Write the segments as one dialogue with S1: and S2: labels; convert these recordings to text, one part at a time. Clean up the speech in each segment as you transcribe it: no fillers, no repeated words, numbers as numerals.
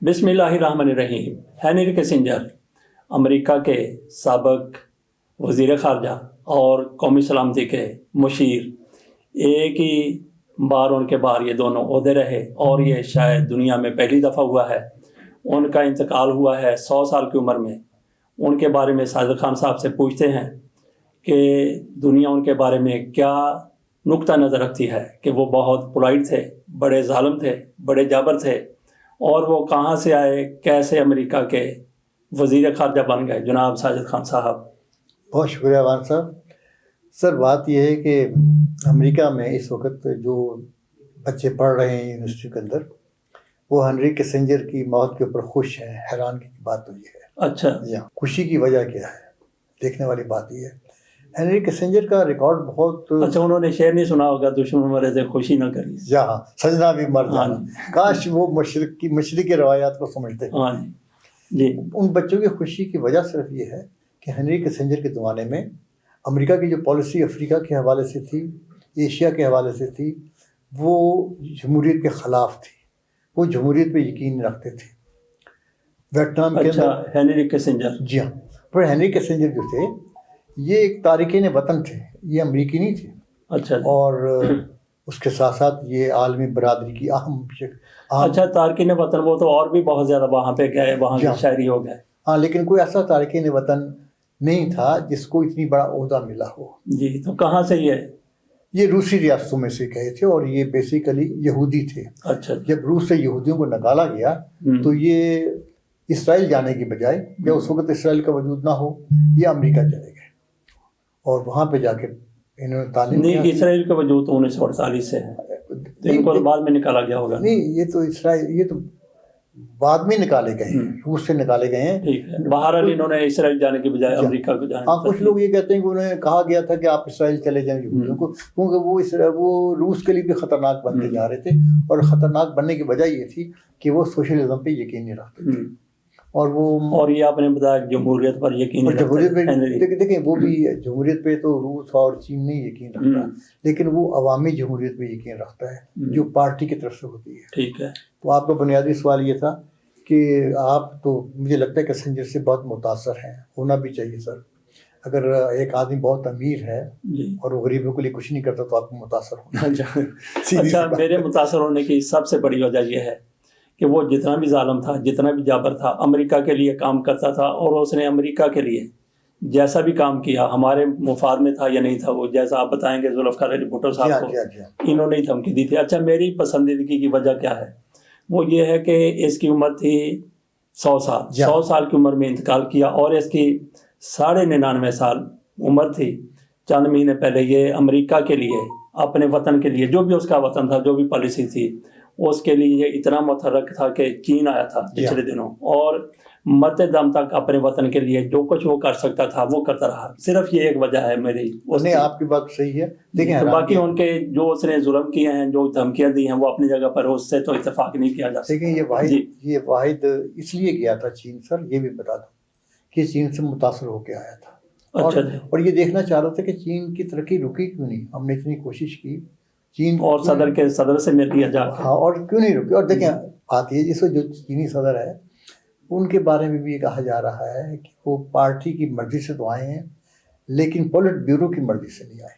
S1: بسم اللہ الرحمن الرحیم۔ ہینری کسنجر امریکہ کے سابق وزیر خارجہ اور قومی سلامتی کے مشیر، ایک ہی بار ان کے بعد یہ دونوں عہدے رہے اور یہ شاید دنیا میں پہلی دفعہ ہوا ہے۔ ان کا انتقال ہوا ہے 100 سال کی عمر میں۔ ان کے بارے میں ساجد خان صاحب سے پوچھتے ہیں کہ دنیا ان کے بارے میں کیا نقطہ نظر رکھتی ہے کہ وہ بہت پولائٹ تھے، بڑے ظالم تھے، بڑے جابر تھے، اور وہ کہاں سے آئے، کیسے امریکہ کے وزیر خارجہ بن گئے؟ جناب ساجد خان صاحب۔
S2: بہت شکریہ وان صاحب۔ سر بات یہ ہے کہ امریکہ میں اس وقت جو بچے پڑھ رہے ہیں یونیورسٹی کے اندر، وہ ہنری کسنجر کی موت کے اوپر خوش ہیں۔ حیران کی بات تو یہ ہے۔
S1: اچھا
S2: جی ہاں، خوشی کی وجہ کیا ہے؟ دیکھنے والی بات یہ ہے، ہنری کسنجر کا ریکارڈ بہت
S1: اچھا، انہوں نے شعر نہیں سنا ہوگا، دشمن مرے سے خوشی نہ کری،
S2: جہاں سجنا بھی مر جانا۔ کاش وہ مشرقی روایات کو سمجھتے۔
S1: ہاں جی۔
S2: ان بچوں کی خوشی کی وجہ صرف یہ ہے کہ ہنری کسنجر کے زمانے میں امریکہ کی جو پالیسی افریقہ کے حوالے سے تھی، ایشیا کے حوالے سے تھی، وہ جمہوریت کے خلاف تھی۔ وہ جمہوریت پہ یقین رکھتے تھے۔ ویتنام کے
S1: اچھا،
S2: اندر
S1: ہینری کسنجر۔
S2: جی ہاں، پر ہنری کسنجر جو تھے یہ ایک تارکین وطن تھے، یہ امریکی نہیں تھے۔
S1: اچھا جی۔
S2: اور اس کے ساتھ ساتھ یہ عالمی برادری کی اہم
S1: اچھا، تارکین وطن، وہ تو اور بھی بہت زیادہ وہاں پہ گئے، وہاں کے شاعری ہو گئے۔
S2: ہاں، لیکن کوئی ایسا تارکین وطن نہیں تھا جس کو اتنی بڑا عہدہ ملا ہو۔
S1: جی، تو کہاں سے
S2: یہ روسی ریاستوں میں سے گئے تھے اور یہ بیسیکلی یہودی تھے۔
S1: اچھا،
S2: جب روس سے یہودیوں کو نکالا گیا تو یہ اسرائیل جانے کی بجائے، یا اس وقت اسرائیل کا وجود نہ ہو، یہ امریکہ چلے گئے اور وہاں پہ جا کے انہوں نے تعلیم
S1: نہیں، اسرائیل کا وجود 1948 سے ہے، ان کو بعد میں نکالا گیا ہوگا۔
S2: نہیں، یہ تو اسرائیل، یہ تو بعد میں نکالے گئے ہیں، روس سے نکالے گئے ہیں۔
S1: ٹھیک ہے، بہرحال انہوں نے اسرائیل جانے کی بجائے امریکہ کو جانے۔
S2: ہاں، کچھ لوگ یہ کہتے ہیں کہ انہیں کہا گیا تھا کہ آپ اسرائیل چلے جائیں یہودیوں کو، کیونکہ وہ روس کے لیے بھی خطرناک بنتے جا رہے تھے، اور خطرناک بننے کی وجہ یہ تھی کہ وہ سوشلزم پہ یقین نہیں رکھتے تھے، اور
S1: یہ آپ نے بتایا جمہوریت پر یقین نہیں رکھتے۔
S2: جمہوریت پہ دیکھیں، وہ بھی جمہوریت پہ تو روس اور چین نہیں یقین رکھتا، لیکن وہ عوامی جمہوریت پہ یقین رکھتا ہے جو پارٹی کی طرف سے ہوتی ہے۔
S1: ٹھیک ہے۔
S2: تو آپ کا بنیادی سوال یہ تھا کہ آپ تو مجھے لگتا ہے کہ کسنجر سے بہت متاثر ہیں، ہونا بھی چاہیے سر۔ اگر ایک آدمی بہت امیر ہے اور وہ غریبوں کے لیے کچھ نہیں کرتا تو آپ کو متاثر ہونا۔
S1: اچھا، میرے متاثر ہونے کی سب سے بڑی وجہ یہ ہے کہ وہ جتنا بھی ظالم تھا، جتنا بھی جابر تھا، امریکہ کے لیے کام کرتا تھا، اور اس نے امریکہ کے لیے جیسا بھی کام کیا، ہمارے مفاد میں تھا یا نہیں تھا، وہ جیسا آپ بتائیں گے ذوالفقار علی بھٹو صاحب کو انہوں نے دھمکی دی تھی۔ اچھا، میری پسندیدگی کی وجہ کیا ہے؟ وہ یہ ہے کہ اس کی عمر تھی 100 سال، 100 سال کی عمر میں انتقال کیا، اور اس کی 99.5 سال عمر تھی چند مہینے پہلے یہ امریکہ کے لیے، اپنے وطن کے لیے، جو بھی اس کا وطن تھا، جو بھی پالیسی تھی، اس کے لیے یہ اتنا متحرک تھا کہ چین آیا تھا پچھلے دنوں، اور مرتے دم تک اپنے وطن کے لیے جو کچھ وہ کر سکتا تھا وہ کرتا رہا۔ صرف یہ ایک وجہ ہے میری۔
S2: نہیں، آپ کی بات صحیح ہے، لیکن
S1: باقی ان کے جو اس نے ظلم کیے ہیں، جو دھمکیاں دی ہیں، وہ اپنی جگہ پر، اس سے تو اتفاق نہیں کیا جا سکتا۔
S2: لیکن یہ واحد اس لیے گیا تھا چین، سر یہ بھی بتا دوں کہ چین سے متاثر ہو کے آیا تھا، اور یہ دیکھنا چاہ رہا تھا کہ چین کی ترقی رکی کیوں نہیں۔ ہم نے اتنی کوشش کی، چین
S1: اور صدر سے مل لیا جا کے،
S2: ہاں، اور کیوں نہیں رکی۔ اور دیکھیں بات یہ، جس وقت جو چینی صدر ہے ان کے بارے میں بھی یہ کہا جا رہا ہے کہ وہ پارٹی کی مرضی سے تو آئے ہیں لیکن پولٹ بیورو کی مرضی سے نہیں آئے۔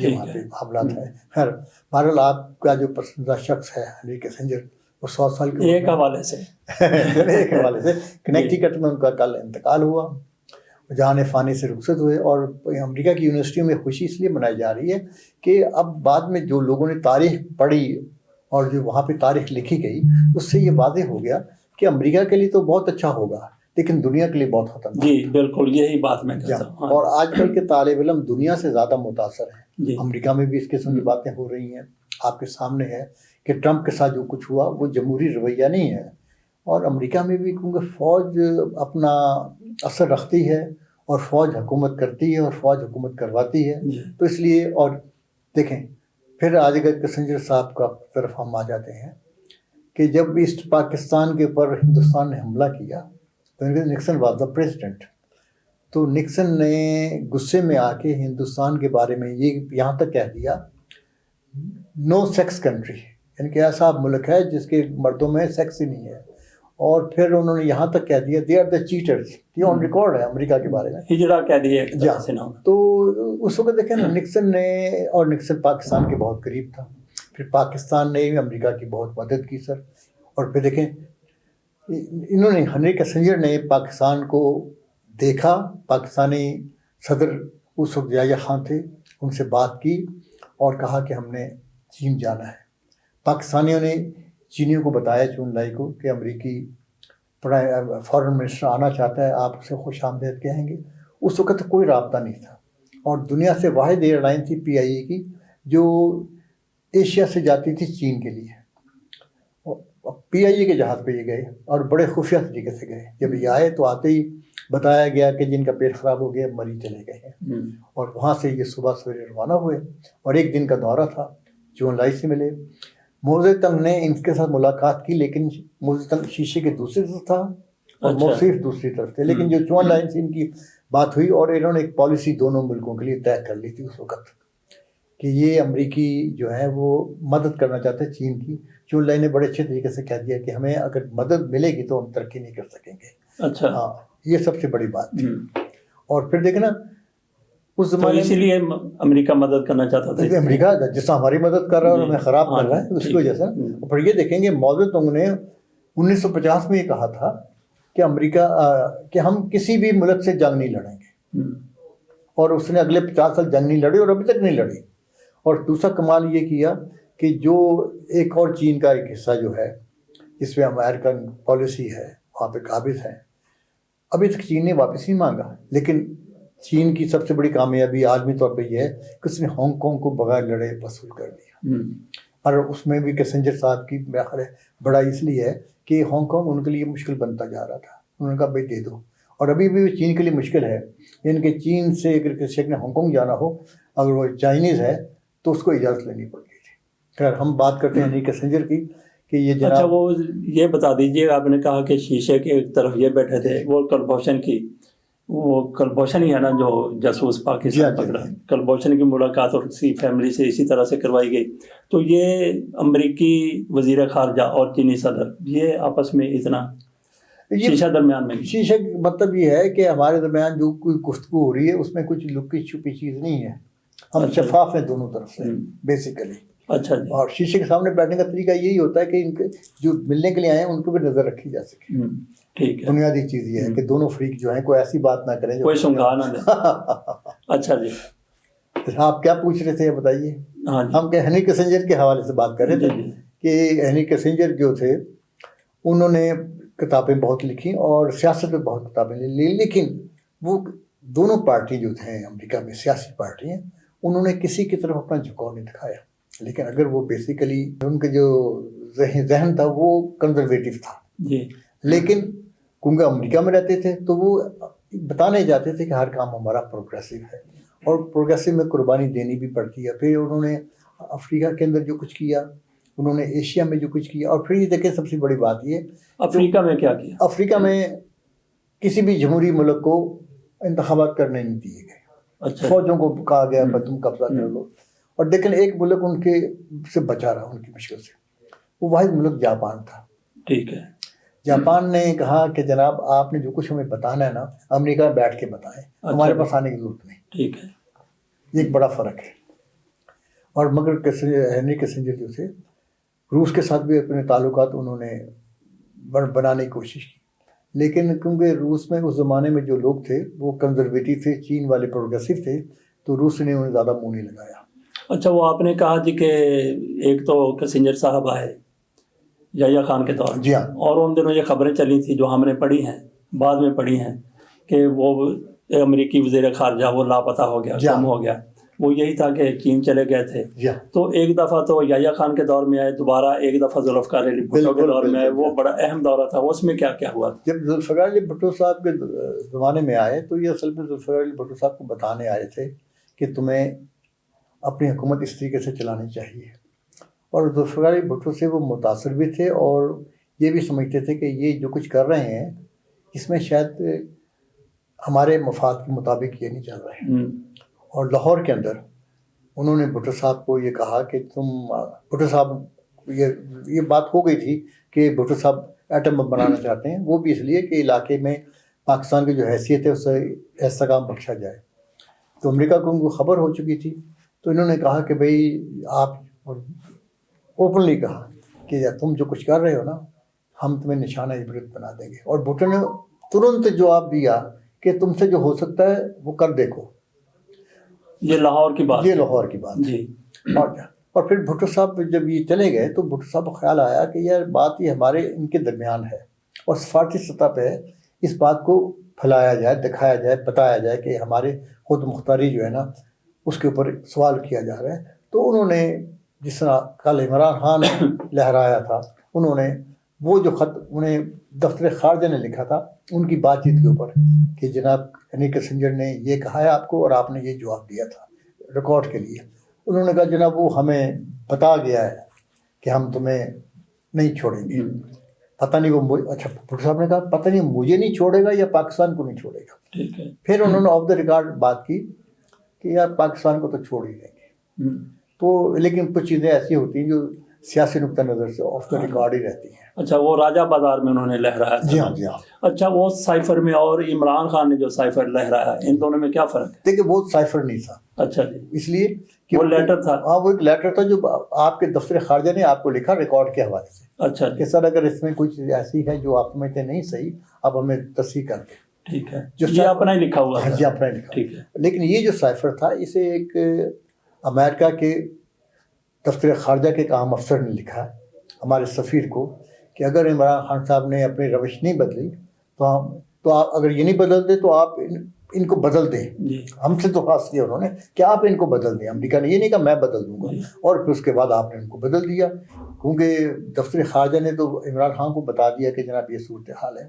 S2: یہ وہاں پہ معاملات ہے۔ خیر، بہرحال آپ کا جو پسندیدہ شخص ہے ہنری کسنجر، وہ 100 سال کے
S1: ایک حوالے سے
S2: کنیکٹیکٹ میں ان کا کل انتقال ہوا، جہان فانی سے رخصت ہوئے۔ اور امریکہ کی یونیورسٹیوں میں خوشی اس لیے منائی جا رہی ہے کہ اب بعد میں جو لوگوں نے تاریخ پڑھی اور جو وہاں پہ تاریخ لکھی گئی، اس سے یہ واضح ہو گیا کہ امریکہ کے لیے تو بہت اچھا ہوگا لیکن دنیا کے لیے بہت خطرناک۔
S1: جی بالکل، یہی بات میں کہتا ہوں۔
S2: اور آج کل کے طالب علم دنیا سے زیادہ متاثر ہیں۔ امریکہ میں بھی اس قسم کی باتیں ہو رہی ہیں، آپ کے سامنے ہے کہ ٹرمپ کے ساتھ جو کچھ ہوا وہ جمہوری رویہ نہیں ہے، اور امریکہ میں بھی کیونکہ فوج اپنا اثر رکھتی ہے اور فوج حکومت کرتی ہے اور فوج حکومت کرواتی ہے، تو اس لیے۔ اور دیکھیں پھر آج اگر کسنجر صاحب کا طرف ہم آ جاتے ہیں کہ جب ایسٹ پاکستان کے اوپر ہندوستان نے حملہ کیا تو نکسن واز دا پریزیڈنٹ، تو نکسن نے غصے میں آ کے ہندوستان کے بارے میں یہ یہاں تک کہہ دیا، نو سیکس کنٹری، یعنی کہ ایسا ملک ہے جس کے مردوں میں سیکس ہی نہیں ہے، اور پھر انہوں نے یہاں تک کہہ دیا دے آر دا چیٹرز، یہ آن ریکارڈ ہے امریکہ کے بارے میں،
S1: ہجڑا کہہ دیے سے نام۔
S2: تو اس وقت دیکھیں نا نکسن نے، اور نکسن پاکستان کے بہت قریب تھا، پھر پاکستان نے بھی امریکہ کی بہت مدد کی سر، اور پھر دیکھیں انہوں نے ہنری کسنجر نے پاکستان کو دیکھا، پاکستانی صدر اس وقت یحییٰ خان تھے، ان سے بات کی اور کہا کہ ہم نے چین جانا ہے۔ پاکستانیوں نے چینیوں کو بتایا چون لائی کو کہ امریکی فارن منسٹر آنا چاہتا ہے، آپ اسے خوش آمدید کہیں گے۔ اس وقت کوئی رابطہ نہیں تھا، اور دنیا سے واحد ایئر لائن تھی PIA کی جو ایشیا سے جاتی تھی چین کے لیے۔ PIA کے جہاز پہ یہ گئے اور بڑے خفیہ طریقے سے گئے، جب یہ آئے تو آتے ہی بتایا گیا کہ جن کا پیٹ خراب ہو گیا مری چلے گئے ہیں، اور وہاں سے یہ صبح سویرے روانہ ہوئے، اور ایک دن کا دورہ تھا، چون لائی سے ملے۔ موزے تنگ نے ان کے ساتھ ملاقات کی، لیکن موزے تنگ شیشے کے دوسری طرف تھا اور موصیف دوسری طرف تھے، لیکن جو چون لائی سے ان کی بات ہوئی، اور انہوں نے ایک پالیسی دونوں ملکوں کے لیے طے کر لی تھی اس وقت کہ یہ امریکی جو ہے وہ مدد کرنا چاہتے ہیں چین کی۔ چون لائی نے بڑے اچھے طریقے سے کہہ دیا کہ ہمیں اگر مدد ملے گی تو ہم ترقی نہیں کر سکیں گے۔
S1: اچھا،
S2: ہاں، یہ سب سے بڑی بات تھی۔ اور پھر دیکھیں نا اس
S1: تو
S2: زمانے
S1: اسی لیے امریکہ مدد کرنا چاہتا تھا،
S2: امریکہ جس طرح ہماری مدد کر رہا ہے اور ہمیں خراب کر رہا ہے، اس کی وجہ سے۔ پھر یہ دیکھیں گے موزے تنگ نے 1950 میں یہ کہا تھا کہ امریکہ کہ ہم کسی بھی ملک سے جنگ نہیں لڑیں گے، اور اس نے اگلے 50 سال جنگ نہیں لڑی اور ابھی تک نہیں لڑی۔ اور دوسرا کمال یہ کیا کہ جو ایک اور چین کا ایک حصہ جو ہے جس میں امریکن پالیسی ہے وہاں پہ قابض ہیں، ابھی تک چین نے واپس نہیں مانگا، لیکن چین کی سب سے بڑی کامیابی عالمی طور پہ یہ ہے کہ اس نے ہانگ کانگ کو بغیر لڑے وصول کر دیا، اور اس میں بھی کسنجر صاحب کی میرا خیال ہے بڑائی اس لیے ہے کہ ہانگ کانگ ان کے لیے مشکل بنتا جا رہا تھا، انہوں نے کہا بھائی دے دو، اور ابھی بھی چین کے لیے مشکل ہے، یعنی کہ چین سے اگر کسی نے ہانگ کانگ جانا ہو اگر وہ چائنیز ہے تو اس کو اجازت لینی پڑتی تھی۔ خیر ہم بات کرتے ہیں ہنری کسنجر کی کہ یہ جناب،
S1: اچھا وہ یہ بتا دیجیے، آپ نے کہا کہ شیشے کے ایک طرف یہ بیٹھے تھے، وہ کلبھوشن کی، وہ کلبھوشن ہی ہے نا جو جاسوس پاکستان پکڑا، کلبھوشن کی ملاقات اور کسی فیملی سے اسی طرح سے کروائی گئی، تو یہ امریکی وزیر خارجہ اور چینی صدر یہ آپس میں اتنا شیشہ درمیان میں،
S2: شیشہ کا مطلب یہ ہے کہ ہمارے درمیان جو کوئی گفتگو ہو رہی ہے اس میں کچھ لکی چھپی چیز نہیں ہے، ہم شفاف ہیں دونوں طرف سے بیسیکلی۔
S1: اچھا جی،
S2: اور شیشے کے سامنے بیٹھنے کا طریقہ یہی ہوتا ہے کہ ان کے جو ملنے کے لیے آئے ہیں ان کو بھی نظر رکھی جا سکے،
S1: ٹھیک ہے،
S2: بنیادی چیز یہ ہے کہ دونوں فریق جو ہیں کوئی ایسی بات نہ کریں
S1: کوئی سنگھا نہ دیں۔ اچھا جی،
S2: آپ کیا پوچھ رہے تھے بتائیے؟
S1: ہاں جی،
S2: ہم کہ ہنری کسنجر کے حوالے سے بات کر رہے تھے کہ ہنری کسنجر جو تھے انہوں نے کتابیں بہت لکھی اور سیاست پہ بہت کتابیں لی، لیکن وہ دونوں پارٹی جو تھے امریکہ میں سیاسی پارٹی ہیں انہوں نے کسی کی طرف اپنا جھکاؤ نہیں دکھایا، لیکن اگر وہ بیسیکلی ان کا جو ذہن تھا وہ کنزرویٹو تھا
S1: جی،
S2: لیکن کیونکہ امریکہ میں رہتے تھے تو وہ بتانے جاتے تھے کہ ہر کام ہمارا پروگریسو ہے، اور پروگریسو میں قربانی دینی بھی پڑتی ہے۔ پھر انہوں نے افریقہ کے اندر جو کچھ کیا، انہوں نے ایشیا میں جو کچھ کیا، اور پھر یہ دیکھیں سب سے بڑی بات یہ
S1: افریقہ میں کیا کیا؟
S2: افریقہ میں کسی بھی جمہوری ملک کو انتخابات کرنے نہیں دیے گئے،
S1: اچھا،
S2: فوجوں کو کہا گیا تم قبضہ کر لو، اور لیکن ایک ملک ان کے سے بچا رہا ان کی مشکل سے، وہ واحد ملک جاپان تھا۔
S1: ٹھیک ہے،
S2: جاپان نے کہا کہ جناب آپ نے جو کچھ ہمیں بتانا ہے نا امریکہ میں بیٹھ کے بتائیں، ہمارے پاس آنے کی ضرورت نہیں۔
S1: ٹھیک ہے،
S2: یہ ایک بڑا فرق ہے۔ اور مگر ہنری کسنجر جو تھے روس کے ساتھ بھی اپنے تعلقات انہوں نے بنانے کی کوشش کی، لیکن کیونکہ روس میں اس زمانے میں جو لوگ تھے وہ کنزرویٹو تھے، چین والے پروگریسو تھے، تو روس نے انہیں زیادہ منہ نہیں لگایا۔
S1: اچھا وہ آپ نے کہا جی کہ ایک تو کسنجر صاحب آئے یحییٰ خان کے دور میں،
S2: جی ہاں،
S1: اور ان دنوں یہ خبریں چلی تھیں جو ہم نے پڑھی ہیں بعد میں پڑھی ہیں کہ وہ امریکی وزیر خارجہ وہ لاپتہ ہو گیا، گم ہو گیا، وہ یہی تھا کہ چین چلے گئے تھے۔ تو ایک دفعہ تو یحییٰ خان کے دور میں آئے، دوبارہ ایک دفعہ ذوالفقار علی بھٹو کے دور میں آئے، وہ بڑا اہم دورہ تھا، اس میں کیا کیا ہوا تھا؟
S2: جب ذوالفقار علی بھٹو صاحب کے زمانے میں آئے تو یہ اصل میں ذوالفقار علی بھٹو صاحب کو بتانے آئے تھے کہ تمہیں اپنی حکومت اس طریقے سے چلانی چاہیے، اور ذوالفقار علی بھٹو سے وہ متاثر بھی تھے اور یہ بھی سمجھتے تھے کہ یہ جو کچھ کر رہے ہیں اس میں شاید ہمارے مفاد کے مطابق یہ نہیں چل رہے ہیں۔ اور لاہور کے اندر انہوں نے بھٹو صاحب کو یہ کہا کہ تم بھٹو صاحب یہ بات ہو گئی تھی کہ بھٹو صاحب ایٹم بم بنانا چاہتے ہیں، وہ بھی اس لیے کہ علاقے میں پاکستان کی جو حیثیت ہے اسے ایسا کام بخشا جائے۔ تو امریکہ کو ان کو خبر ہو چکی تھی، تو انہوں نے کہا کہ بھئی آپ اوپنلی کہا کہ تم جو کچھ کر رہے ہو نا، ہم تمہیں نشانہ عبرت بنا دیں گے۔ اور بھٹو نے ترنت جواب دیا کہ تم سے جو ہو سکتا ہے وہ کر دیکھو۔
S1: یہ لاہور کی بات،
S2: یہ لاہور کی بات
S1: جی۔
S2: اور پھر بھٹو صاحب جب یہ چلے گئے تو بھٹو صاحب کو خیال آیا کہ یار بات یہ ہمارے ان کے درمیان ہے، اور سفارتی سطح پہ اس بات کو پھیلایا جائے، دکھایا جائے، بتایا جائے کہ ہمارے خود مختاری جو ہے نا اس کے اوپر سوال کیا جا رہا ہے۔ تو انہوں نے جس طرح کل عمران خان نے لہرایا تھا، انہوں نے وہ جو خط انہیں دفتر خارجہ نے لکھا تھا ان کی بات چیت کے اوپر کہ جناب ہنری کسنجر نے یہ کہا ہے آپ کو اور آپ نے یہ جواب دیا تھا ریکارڈ کے لیے، انہوں نے کہا جناب وہ ہمیں بتا گیا ہے کہ ہم تمہیں نہیں چھوڑیں گے۔ پتہ نہیں وہ اچھا بھٹو صاحب نے کہا پتہ نہیں مجھے نہیں چھوڑے گا یا پاکستان کو نہیں چھوڑے گا۔
S1: ٹھیک ہے۔
S2: پھر انہوں نے آف دا ریکارڈ بات کی کہ یار پاکستان کو تو چھوڑ ہی دیں گے۔ تو لیکن کچھ چیزیں ایسی ہوتی ہیں جو سیاسی نقطہ نظر سے آف دا ریکارڈ ہی رہتی ہیں۔
S1: اچھا، وہ راجہ بازار میں انہوں نے لہرایا تھا۔
S2: جی ہاں، جی ہاں۔
S1: اچھا، وہ سائفر میں اور عمران خان نے جو سائفر لہرایا، ان دونوں میں کیا فرق ہے؟
S2: دیکھیں وہ سائفر نہیں تھا۔
S1: اچھا جی،
S2: اس لیے کہ
S1: وہ لیٹر تھا۔
S2: ہاں، وہ ایک لیٹر تھا جو آپ کے دفتر خارجہ نے آپ کو لکھا ریکارڈ کے حوالے سے
S1: اچھا
S2: کہ سر اگر اس میں کوئی چیز ایسی ہے جو آپ سمجھتے نہیں صحیح، آپ ہمیں تصحیح کر دیں۔
S1: ٹھیک ہے،
S2: جو
S1: یہ اپنا ہی لکھا ہوا
S2: ہاں
S1: تھا۔
S2: جی، اپنا لکھا۔
S1: ٹھیک ہے۔
S2: لیکن یہ جو سائفر تھا اسے ایک امریکہ کے دفتر خارجہ کے ایک عام افسر نے لکھا ہمارے سفیر کو کہ اگر عمران خان صاحب نے اپنی روش نہیں بدلی تو آپ اگر یہ نہیں بدلتے تو آپ ان کو بدل دیں۔
S1: جی،
S2: ہم سے تو خاص کیا انہوں نے کہ آپ ان کو بدل دیں۔ امریکہ نے یہ نہیں کہا میں بدل دوں گا، اور پھر اس کے بعد آپ نے ان کو بدل دیا، کیونکہ دفتر خارجہ نے تو عمران خان کو بتا دیا کہ جناب یہ صورتحال ہے۔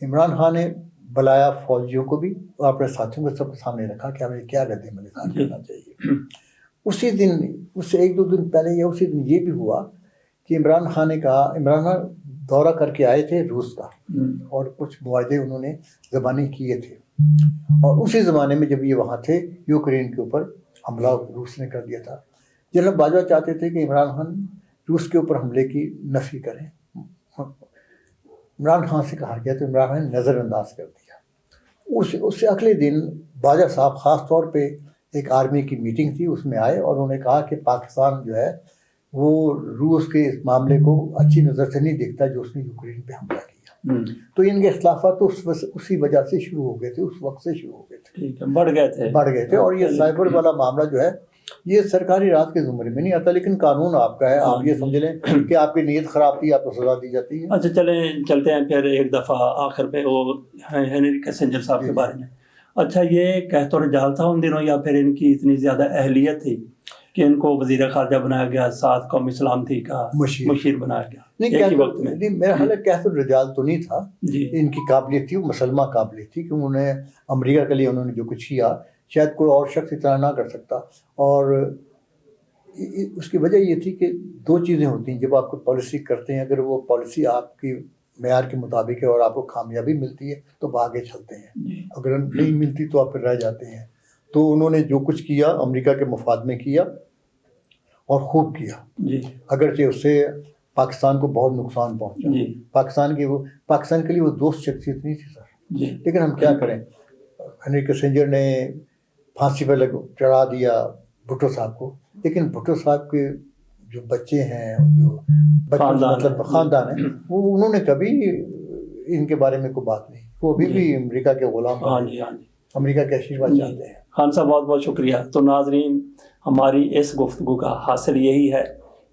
S2: عمران خان نے بلایا فوجیوں کو بھی اور اپنے ساتھیوں کو سب کے سامنے رکھا کہ ہمیں کیا رد عمل اختیار کرنا چاہیے۔ اسی دن، اس سے ایک دو دن پہلے یا اسی دن یہ بھی ہوا کہ عمران خان نے کہا، عمران خان دورہ کر کے آئے تھے روس کا، اور کچھ معاہدے انہوں نے زبانی کیے تھے، اور اسی زمانے میں جب یہ وہاں تھے یوکرین کے اوپر حملہ روس نے کر دیا تھا۔ جنرل باجوہ چاہتے تھے کہ عمران خان روس کے اوپر حملے کی نفی کریں، عمران خان سے کہا گیا تو عمران خان نے نظر انداز کر دیا۔ اس سے اگلے دن باجوہ صاحب خاص طور پہ ایک آرمی کی میٹنگ تھی اس میں آئے، اور انہوں نے کہا کہ پاکستان جو ہے وہ روس کے اس معاملے کو اچھی نظر سے نہیں دیکھتا جو اس نے یوکرین پہ حملہ کیا۔ تو ان کے اختلافات تو اسی وجہ سے شروع ہو گئے تھے، اس وقت سے شروع ہو گئے تھے،
S1: ٹھیک ہے، بڑھ گئے تھے۔
S2: اور یہ سائبر والا معاملہ جو ہے یہ سرکاری راز کے زمرے میں نہیں آتا، لیکن قانون آپ کا ہے، آپ یہ سمجھ لیں کہ آپ کی نیت خراب تھی، آپ کو سزا دی جاتی ہے۔
S1: اچھا، چلتے ہیں پھر ایک دفعہ آخر پہ وہ ہنری کسنجر صاحب کے بارے میں۔ اچھا، یہ کہت و رجال تھا ان دنوں یا پھر ان کی اتنی زیادہ اہلیت تھی کہ ان کو وزیر خارجہ بنایا گیا، ساتھ قومی سلامتی کا مشیر بنایا گیا ایک ہی وقت میں؟
S2: نہیں، میرا خیال ہے کہت الرجال تو نہیں تھا،
S1: جی،
S2: ان کی قابلیت تھی، وہ مسلمہ قابلیت تھی کہ انہوں نے امریکہ کے لیے انہوں نے جو کچھ کیا شاید کوئی اور شخص اتنا نہ کر سکتا۔ اور اس کی وجہ یہ تھی کہ دو چیزیں ہوتی ہیں جب آپ کو پالیسی کرتے ہیں، اگر وہ پالیسی آپ کی معیار کے مطابق ہے اور آپ کو کامیابی ملتی ہے تو وہ آگے چلتے ہیں، اگر نہیں ملتی تو آپ پھر رہ جاتے ہیں۔ تو انہوں نے جو کچھ کیا امریکہ کے مفاد میں کیا اور خوب کیا، اگرچہ اس سے پاکستان کو بہت نقصان پہنچا۔ پاکستان کے لیے وہ دوست شخصیت نہیں تھی سر، لیکن ہم کیا کریں، ہنری کسنجر نے پھانسی پہ چڑھا دیا بھٹو صاحب کو، لیکن بھٹو صاحب کے جو بچے ہیں، جو مطلب خاندان ہے، وہ انہوں نے کبھی ان کے بارے میں کوئی بات نہیں، وہ ابھی بھی امریکہ کے غلام ہیں، امریکہ کے آشیرواد چاہتے ہیں۔
S1: خان صاحب بہت بہت شکریہ۔ تو ناظرین، ہماری اس گفتگو کا حاصل یہی ہے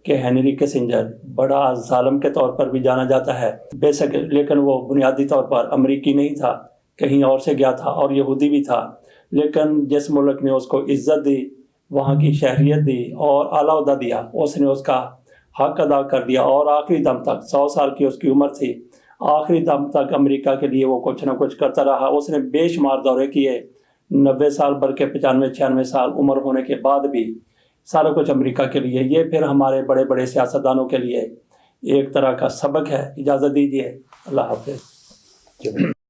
S1: کہ ہنری کسنجر بڑا ظالم کے طور پر بھی جانا جاتا ہے بے شک، لیکن وہ بنیادی طور پر امریکی نہیں تھا، کہیں اور سے گیا تھا اور یہودی بھی تھا، لیکن جس ملک نے اس کو عزت دی، وہاں کی شہریت دی اور اعلیٰ عہدہ دیا، اس نے اس کا حق ادا کر دیا، اور آخری دم تک 100 سال کی اس کی عمر تھی، آخری دم تک امریکہ کے لیے وہ کچھ نہ کچھ کرتا رہا۔ اس نے بے شمار دورے کیے، 90 سال بلکہ 95-96 سال عمر ہونے کے بعد بھی سارا کچھ امریکہ کے لیے۔ یہ پھر ہمارے بڑے بڑے سیاستدانوں کے لیے ایک طرح کا سبق ہے۔ اجازت دیجیے، اللہ حافظ۔